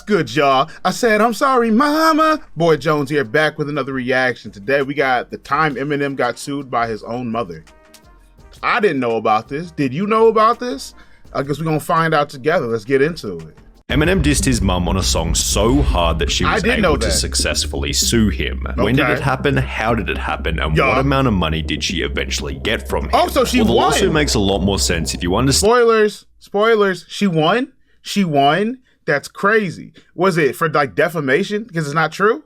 good, y'all? I said, I'm sorry, mama. Boy Jones here, back with another reaction. Today, we got the time Eminem got sued by his own mother. I didn't know about this. Did you know about this? I guess we're going to find out together. Let's get into it. Eminem dissed his mum on a song so hard that she was able to successfully sue him. Okay. When did it happen? How did it happen? And what amount of money did she eventually get from him? Oh, so she won. The lawsuit makes a lot more sense if you understand. Spoilers. She won? She won? That's crazy. Was it for like defamation? Because it's not true?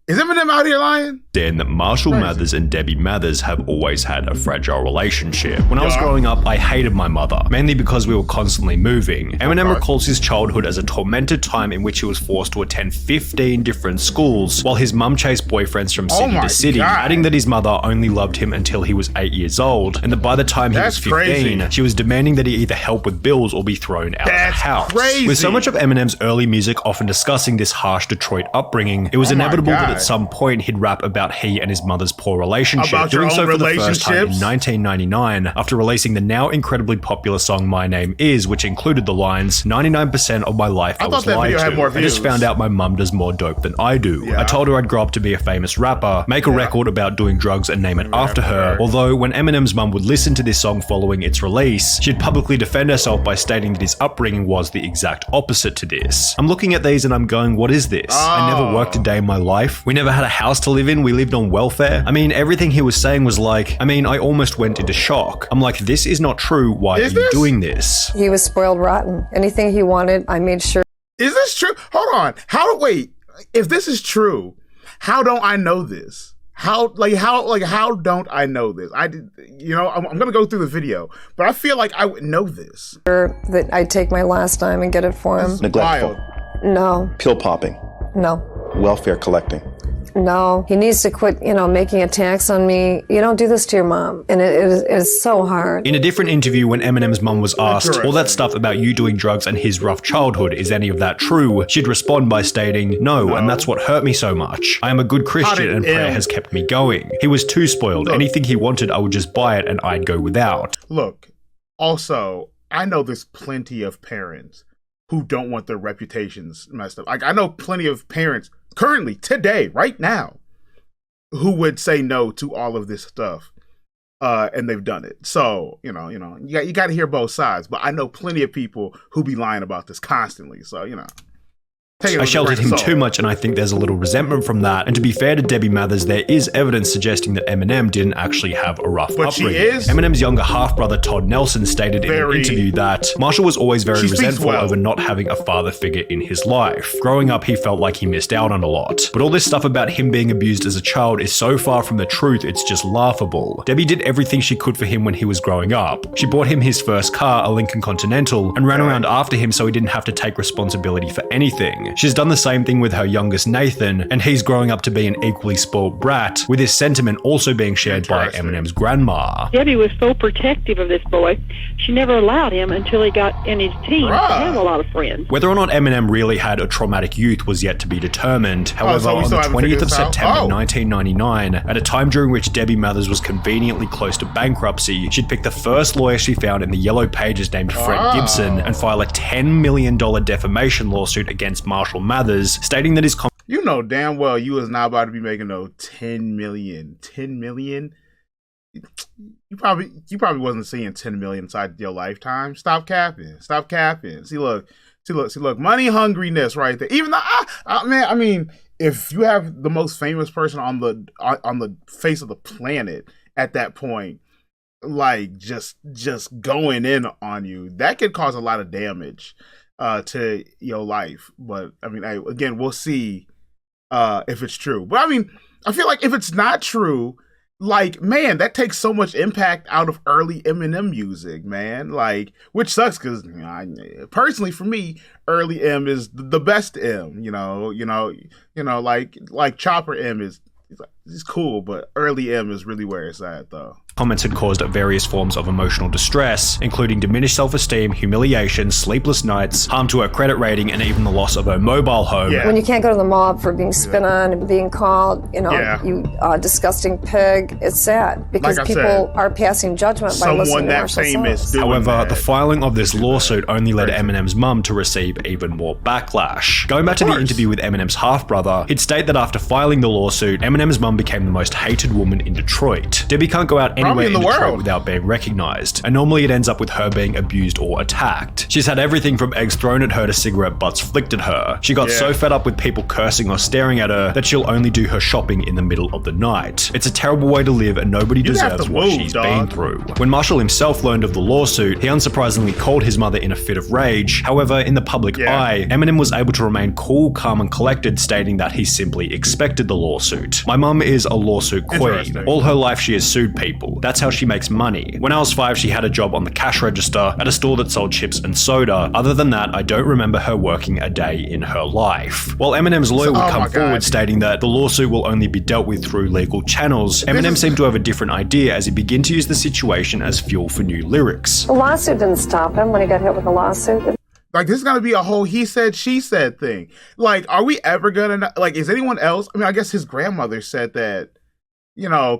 Is Eminem out here lying? Dan, that Marshall Mathers and Debbie Mathers have always had a fragile relationship. When I was growing up, I hated my mother, mainly because we were constantly moving. Eminem recalls his childhood as a tormented time in which he was forced to attend 15 different schools, while his mum chased boyfriends from city to city, adding that his mother only loved him until he was 8 years old, and that by the time he was 15, she was demanding that he either help with bills or be thrown out of the house. With so much of Eminem's early music often discussing this harsh Detroit upbringing, it was inevitable that at some point he'd rap about he and his mother's poor relationship, doing so for the first time in 1999 after releasing the now incredibly popular song My Name Is, which included the lines, 99% of my life I was lied to. I just found out my mum does more dope than I do. I told her I'd grow up to be a famous rapper, make a record about doing drugs and name it after her. Although when Eminem's mum would listen to this song following its release, she'd publicly defend herself by stating that his upbringing was the exact opposite to this. I'm looking at these and I'm going, what is this? I never worked a day in my life. We never had a house to live in. We lived on welfare. I mean, everything he was saying was like, I almost went into shock. I'm like, this is not true. Why are you doing this? He was spoiled rotten. Anything he wanted, I made sure. Is this true? Hold on. If this is true, how don't I know this? How don't I know this? I'm going to go through the video, but I feel like I would know this. That I'd take my last dime and get it for him. Neglectful. No. Pill popping. No. Welfare collecting. No, he needs to quit, making attacks on me. You don't do this to your mom. And it is so hard. In a different interview, when Eminem's mum was asked, all that stuff about you doing drugs and his rough childhood, is any of that true? She'd respond by stating, no, and that's what hurt me so much. I am a good Christian and prayer has kept me going. He was too spoiled. Anything he wanted, I would just buy it and I'd go without. Look, also, I know there's plenty of parents who don't want their reputations messed up. Like, I know plenty of parents currently, today, right now, who would say no to all of this stuff, and they've done it. So, you got to hear both sides. But I know plenty of people who be lying about this constantly. So, I sheltered him too much, and I think there's a little resentment from that. And to be fair to Debbie Mathers, there is evidence suggesting that Eminem didn't actually have a rough upbringing. Eminem's younger half-brother Todd Nelson stated in an interview that Marshall was always very resentful over not having a father figure in his life. Growing up, he felt like he missed out on a lot. But all this stuff about him being abused as a child is so far from the truth, it's just laughable. Debbie did everything she could for him when he was growing up. She bought him his first car, a Lincoln Continental, and ran around after him so he didn't have to take responsibility for anything. She's done the same thing with her youngest Nathan, and he's growing up to be an equally spoiled brat, with this sentiment also being shared by Eminem's grandma. Debbie was so protective of this boy, she never allowed him until he got in his teens to have a lot of friends. Whether or not Eminem really had a traumatic youth was yet to be determined. However, on the 20th of September 1999, at a time during which Debbie Mathers was conveniently close to bankruptcy, she'd pick the first lawyer she found in the Yellow Pages named Fred Gibson and file a $10 million defamation lawsuit against Marshall Mathers, stating that his you know damn well you was not about to be making no 10 million. 10 million? You probably wasn't seeing 10 million inside your lifetime. Stop capping. See, look, money hungriness right there. Even though, if you have the most famous person on the face of the planet at that point, like just going in on you, that could cause a lot of damage to your life. But again, we'll see if it's true. But I feel like if it's not true, man, that takes so much impact out of early Eminem music, man. Which sucks because personally for me, early M is the best M. Like Chopper M is cool, but early M is really where it's at, though. comments had caused various forms of emotional distress, including diminished self-esteem, humiliation, sleepless nights, harm to her credit rating, and even the loss of her mobile home. When you can't go to the mall for being spit on and being called, you disgusting pig, it's sad because people are passing judgment by listening to Marshall songs. However, the filing of this lawsuit only led Eminem's mum to receive even more backlash. Going back to the interview with Eminem's half-brother, he'd state that after filing the lawsuit, Eminem's mum became the most hated woman in Detroit. Debbie can't go out anywhere in Detroit without being recognized, and normally it ends up with her being abused or attacked. She's had everything from eggs thrown at her to cigarette butts flicked at her. She got so fed up with people cursing or staring at her that she'll only do her shopping in the middle of the night. It's a terrible way to live, and nobody deserves what she's been through. When Marshall himself learned of the lawsuit, he unsurprisingly called his mother in a fit of rage. However, in the public eye, Eminem was able to remain cool, calm, and collected, stating that he simply expected the lawsuit. My mum is a lawsuit queen. All her life she has sued people. That's how she makes money. When I was 5, she had a job on the cash register at a store that sold chips and soda. Other than that, I don't remember her working a day in her life. While Eminem's lawyer would come forward stating that the lawsuit will only be dealt with through legal channels, Eminem seemed to have a different idea as he began to use the situation as fuel for new lyrics. The lawsuit didn't stop him when he got hit with a lawsuit. Like, this is gonna be a whole he said, she said thing. Like, are we ever gonna, like, is anyone else? I mean, I guess his grandmother said that,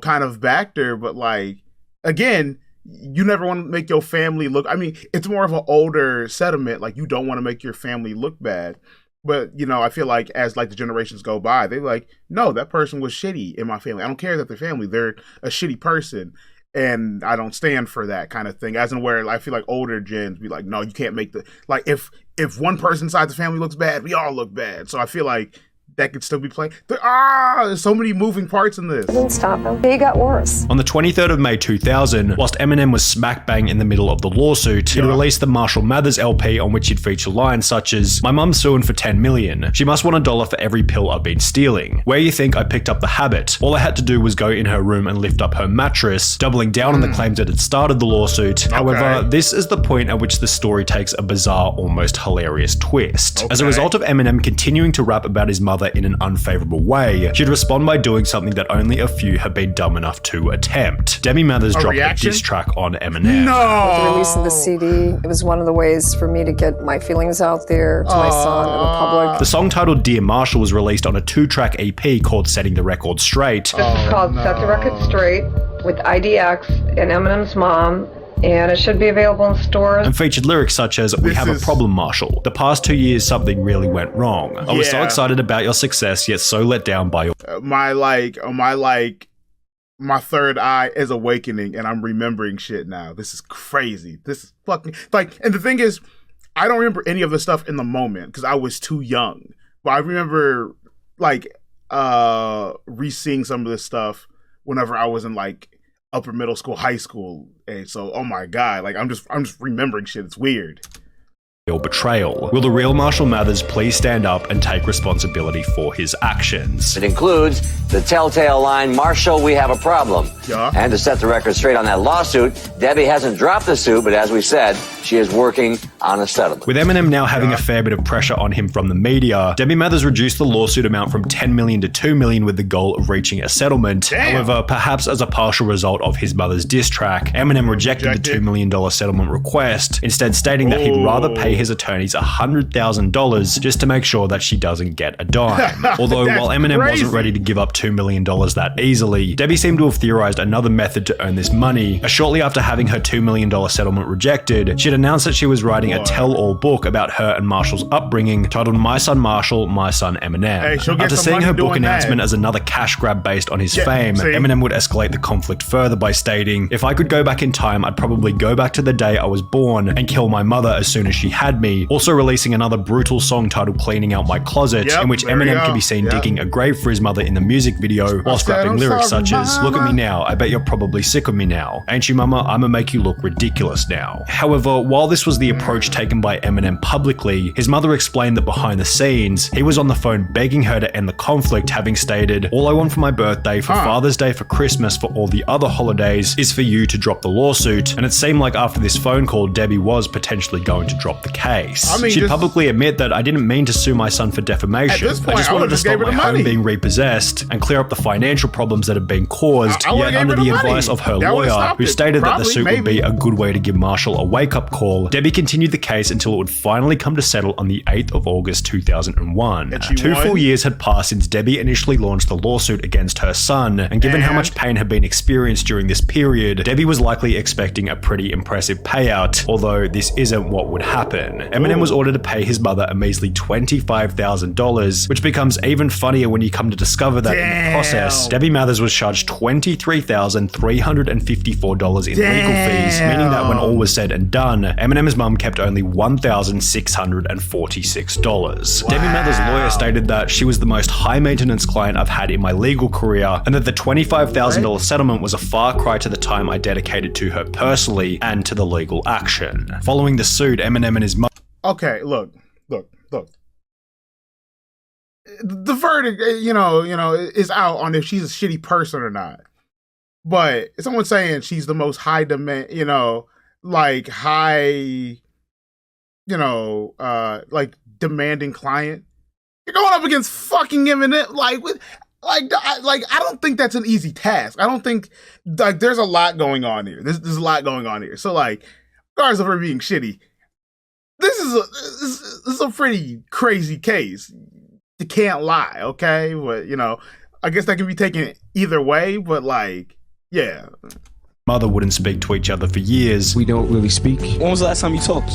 kind of backed her, but like, again, you never want to make your family look, I mean, it's more of an older sentiment, like, you don't want to make your family look bad. But, I feel like as like the generations go by, they're like, no, that person was shitty in my family. I don't care that they're family. They're a shitty person. And I don't stand for that kind of thing. As in where I feel like older gens be like, no, you can't make like if one person inside the family looks bad, we all look bad. So I feel like that could still be playing. There's so many moving parts in this. Didn't stop him. He got worse. On the 23rd of May 2000, whilst Eminem was smack bang in the middle of the lawsuit, he'd released the Marshall Mathers LP on which he'd feature lines such as, "My mum's suing for $10 million. She must want $1 for every pill I've been stealing. Where you think I picked up the habit? All I had to do was go in her room and lift up her mattress," doubling down on the claims that had started the lawsuit. However, this is the point at which the story takes a bizarre, almost hilarious twist. As a result of Eminem continuing to rap about his mother in an unfavorable way, she'd respond by doing something that only a few have been dumb enough to attempt. Debbie Mathers dropped a diss track on Eminem. With the release of the CD, it was one of the ways for me to get my feelings out there to my son and the public. The song titled Dear Marshall was released on a 2-track EP called Setting the Record Straight. This is called Set the Record Straight with IDX and Eminem's mom. And it should be available in stores. And featured lyrics such as, "We have a problem, Marshall. The past 2 years, something really went wrong. I was so excited about your success, yet so let down by your..." My third eye is awakening, and I'm remembering shit now. This is crazy. This is fucking, like, and the thing is, I don't remember any of the stuff in the moment, because I was too young. But I remember, like, re-seeing some of this stuff whenever I was in, like, upper middle school, high school age. So, oh my God, like I'm just remembering shit. It's weird. Your betrayal. Will the real Marshall Mathers please stand up and take responsibility for his actions? It includes the telltale line, "Marshall, we have a problem." And to set the record straight on that lawsuit, Debbie hasn't dropped the suit, but as we said, she is working on a settlement. With Eminem now having a fair bit of pressure on him from the media, Debbie Mathers reduced the lawsuit amount from $10 million to $2 million with the goal of reaching a settlement. However, perhaps as a partial result of his mother's diss track, Eminem rejected the $2 million settlement request, instead stating that he'd rather pay his attorneys $100,000 just to make sure that she doesn't get a dime. Although while Eminem wasn't ready to give up $2 million that easily, Debbie seemed to have theorized another method to earn this money. Shortly after having her $2 million settlement rejected, she'd announced that she was writing a tell-all book about her and Marshall's upbringing titled My Son Marshall, My Son Eminem. After seeing her book announcement as another cash grab based on his fame, Eminem would escalate the conflict further by stating, "If I could go back in time, I'd probably go back to the day I was born and kill my mother as soon as she had me," also releasing another brutal song titled Cleaning Out My Closet, in which Eminem can be seen digging a grave for his mother in the music video, while scrapping lyrics such as, "Look at me now, I bet you're probably sick of me now. Ain't you mama, I'ma make you look ridiculous now." However, while this was the approach which taken by Eminem publicly, his mother explained that behind the scenes, he was on the phone begging her to end the conflict, having stated, "All I want for my birthday, for Father's Day, for Christmas, for all the other holidays is for you to drop the lawsuit." And it seemed like after this phone call, Debbie was potentially going to drop the case. She'd publicly admit that, "I didn't mean to sue my son for defamation. I just wanted to stop my home being repossessed and clear up the financial problems that had been caused," yet under the advice of her lawyer, who stated that the suit would be a good way to give Marshall a wake-up call, Debbie continued the case until it would finally come to settle on the 8th of August 2001. 2 full years had passed since Debbie initially launched the lawsuit against her son, and given how much pain had been experienced during this period, Debbie was likely expecting a pretty impressive payout, although this isn't what would happen. Eminem was ordered to pay his mother a measly $25,000, which becomes even funnier when you come to discover that in the process, Debbie Mathers was charged $23,354 in legal fees, meaning that when all was said and done, Eminem's mum kept only $1,646. Debbie Mathers' lawyer stated that she was the most high-maintenance client I've had in my legal career, and that the $25,000 settlement was a far cry to the time I dedicated to her personally and to the legal action. Following the suit, Eminem and his mum... Okay, look. The verdict, is out on if she's a shitty person or not. But if someone's saying she's the most high demand, demanding client, you're going up against fucking Eminem. I don't think that's an easy task. I don't think there's a lot going on here. There's a lot going on here. So regardless of her being shitty, this is a pretty crazy case. You can't lie, okay? But I guess that can be taken either way. But yeah. Mother wouldn't speak to each other for years. We don't really speak. When was the last time you talked?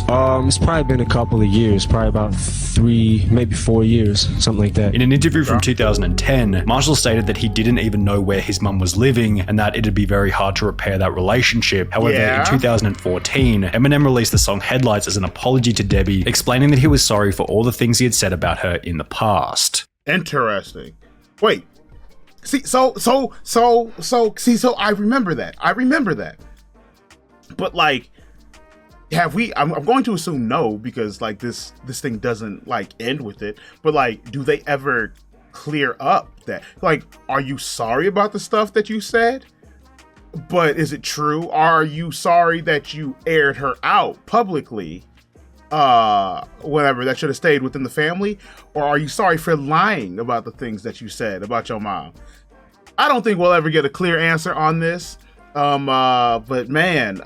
It's probably been a couple of years, probably about 3, maybe 4 years, something like that. In an interview from 2010, Marshall stated that he didn't even know where his mum was living and that it'd be very hard to repair that relationship. However, in 2014, Eminem released the song Headlights as an apology to Debbie, explaining that he was sorry for all the things he had said about her in the past. Interesting. Wait. So I remember that. But I'm going to assume no, because this thing doesn't end with it. But do they ever clear up that? Are you sorry about the stuff that you said? But is it true? Are you sorry that you aired her out publicly? Whatever, that should have stayed within the family? Or are you sorry for lying about the things that you said about your mom? I don't think we'll ever get a clear answer on this. But man,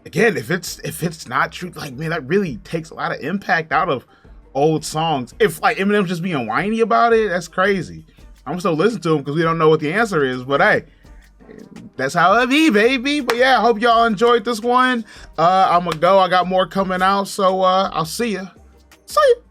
again, if it's not true, that really takes a lot of impact out of old songs. If Eminem's just being whiny about it, that's crazy. I'm still listening to him because we don't know what the answer is, but hey, that's how it be, baby. But yeah, I hope y'all enjoyed this one. I'm gonna go. I got more coming out, so I'll see ya. See ya.